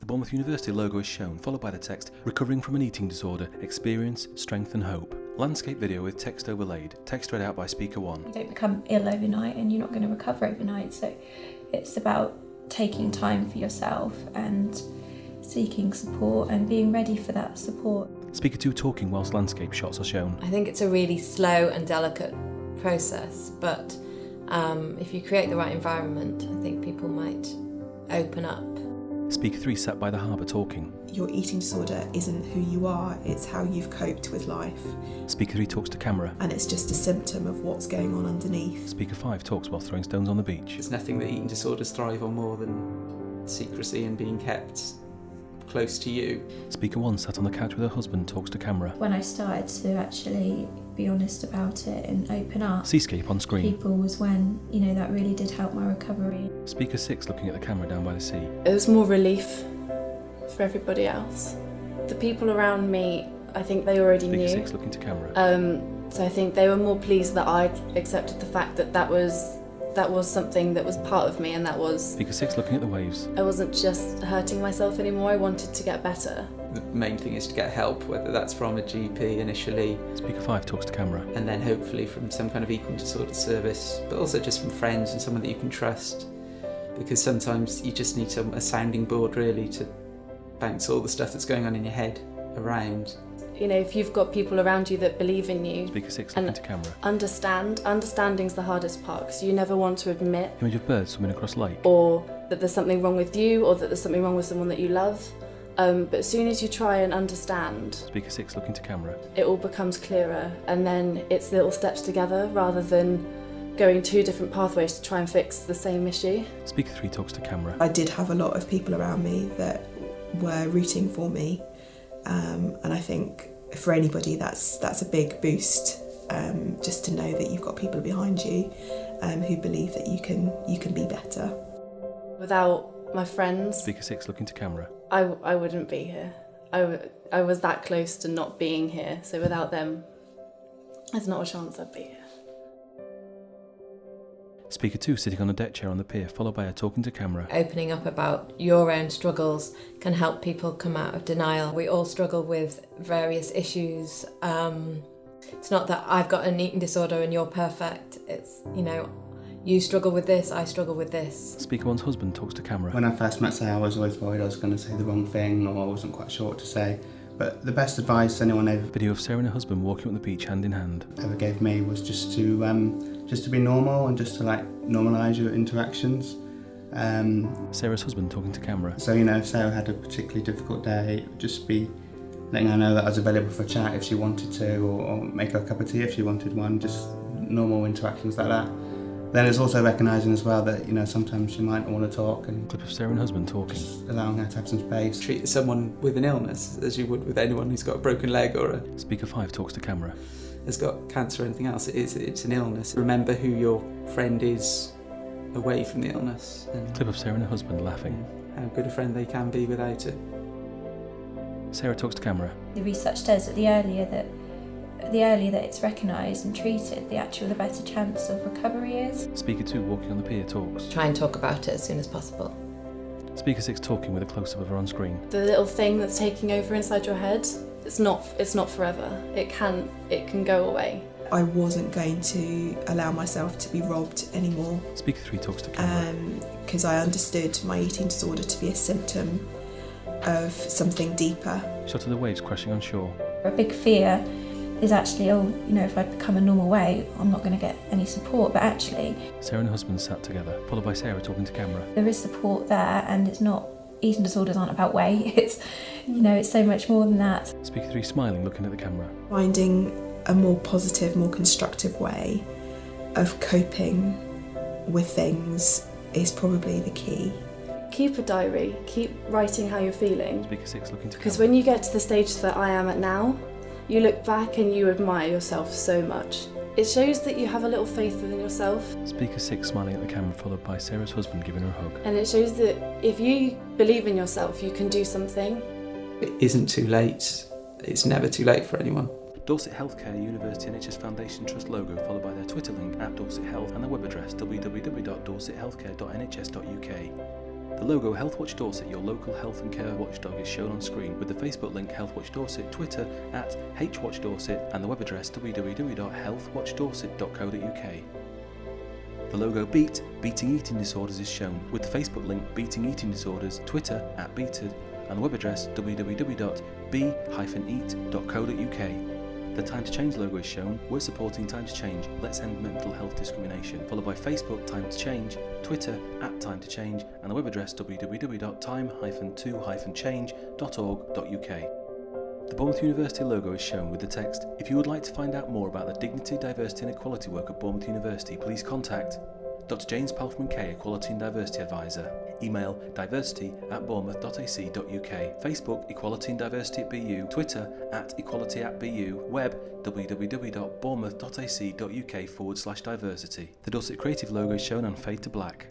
The Bournemouth University logo is shown, followed by the text, "Recovering from an eating disorder, experience, strength and hope." Landscape video with text overlaid, text read out by speaker 1. You don't become ill overnight and you're not going to recover overnight, so it's about taking time for yourself and seeking support and being ready for that support. Speaker 2 talking whilst landscape shots are shown. I think it's a really slow and delicate process, but if you create the right environment, I think people might open up. Speaker 3 sat by the harbour talking. Your eating disorder isn't who you are, it's how you've coped with life. Speaker 3 talks to camera. And it's just a symptom of what's going on underneath. Speaker 5 talks while throwing stones on the beach. There's nothing that eating disorders thrive on more than secrecy and being kept close to you. Speaker 1 sat on the couch with her husband, talks to camera. When I started to actually be honest about it and open up, Seascape on screen. people, was when, that really did help my recovery. Speaker 6 looking at the camera down by the sea. It was more relief for everybody else. The people around me, I think they already Speaker knew. 6 looking to camera. So I think they were more pleased that I'd accepted the fact that was something that was part of me, and that was... Speaker 6 looking at the waves. I wasn't just hurting myself anymore, I wanted to get better. The main thing is to get help, whether that's from a GP initially, Speaker 5 talks to camera. and then hopefully from some kind of eating disorder service, but also just from friends and someone that you can trust, because sometimes you just need a sounding board really to bounce all the stuff that's going on in your head around. If you've got people around you that believe in you, Speaker 6 and looking to camera. understanding's the hardest part, because you never want to admit Image of birds swimming across lake. or that there's something wrong with you, or that there's something wrong with someone that you love. But as soon as you try and understand, Speaker 6 looking to camera. it all becomes clearer, and then it's little steps together rather than going two different pathways to try and fix the same issue. Speaker 3 talks to camera. I did have a lot of people around me that were rooting for me, and I think for anybody that's a big boost, just to know that you've got people behind you who believe that you can be better. Without my friends, Speaker 6 looking to camera. I wouldn't be here. I was that close to not being here, so without them, there's not a chance I'd be here. Speaker 2 sitting on a deck chair on the pier, followed by her talking to camera. Opening up about your own struggles can help people come out of denial. We all struggle with various issues. It's not that I've got an eating disorder and you're perfect. It's, you struggle with this, I struggle with this. Speaker 1's husband talks to camera. When I first met Sarah, I was always worried I was going to say the wrong thing, or I wasn't quite sure what to say. But the best advice anyone Video of Sarah and her husband walking on the beach hand in hand. ever gave me was just to be normal, and just to normalise your interactions. Sarah's husband talking to camera. So if Sarah had a particularly difficult day, it would just be letting her know that I was available for a chat if she wanted to, or make her a cup of tea if she wanted one, just normal interactions like that. Then it's also recognising as well that sometimes she might want to talk, and Clip of Sarah and husband talking. just allowing her to have some space. Treat someone with an illness as you would with anyone who's got a broken leg or Speaker 5 talks to camera. has got cancer or anything else. It's an illness. Remember who your friend is away from the illness, and Clip of Sarah and her husband laughing. how good a friend they can be without it. Sarah talks to camera. The research says that the earlier that it's recognised and treated, the better chance of recovery is. Speaker 2 walking on the pier talks. Try and talk about it as soon as possible. Speaker 6 talking with a close-up of her on screen. The little thing that's taking over inside your head, it's not forever. It can go away. I wasn't going to allow myself to be robbed anymore, Speaker 3 talks to camera. because I understood my eating disorder to be a symptom of something deeper. Shot of the waves crashing on shore. A big fear is actually, if I become a normal weight, I'm not going to get any support. But actually, Sarah and her husband sat together, followed by Sarah talking to camera. there is support there, and it's not. Eating disorders aren't about weight. It's, it's so much more than that. Speaker 3 smiling, looking at the camera. Finding a more positive, more constructive way of coping with things is probably the key. Keep a diary, keep writing how you're feeling. Speaker 6 looking to Because camera. when you get to the stage that I am at now, you look back and you admire yourself so much. It shows that you have a little faith within yourself, Speaker 6 smiling at the camera, followed by Sarah's husband giving her a hug. and it shows that if you believe in yourself, you can do something. It isn't too late. It's never too late for anyone. Dorset Healthcare University NHS Foundation Trust logo, followed by their Twitter link @Dorset Health and their web address www.dorsethealthcare.nhs.uk. The The logo Healthwatch Dorset, your local health and care watchdog, is shown on screen with the Facebook link Healthwatch Dorset, Twitter @HWatchDorset, and the web address www.healthwatchdorset.co.uk. The logo Beat, Beating Eating Disorders, is shown with the Facebook link Beating Eating Disorders, Twitter @Beated, and the web address www.be-eat.co.uk. The Time to Change logo is shown. We're supporting Time to Change, Let's End Mental Health Discrimination, followed by Facebook Time to Change, Twitter @Time to Change, and the web address www.time-2-change.org.uk. The Bournemouth University logo is shown with the text, "If you would like to find out more about the dignity, diversity and equality work at Bournemouth University, please contact Dr. James Palfman Kay, Equality and Diversity Advisor. Email diversity@bournemouth.ac.uk. Facebook Equality and Diversity at BU. Twitter @equality@BU. Web www.bournemouth.ac.uk/diversity. The Dorset Creative logo is shown on Fade to Black.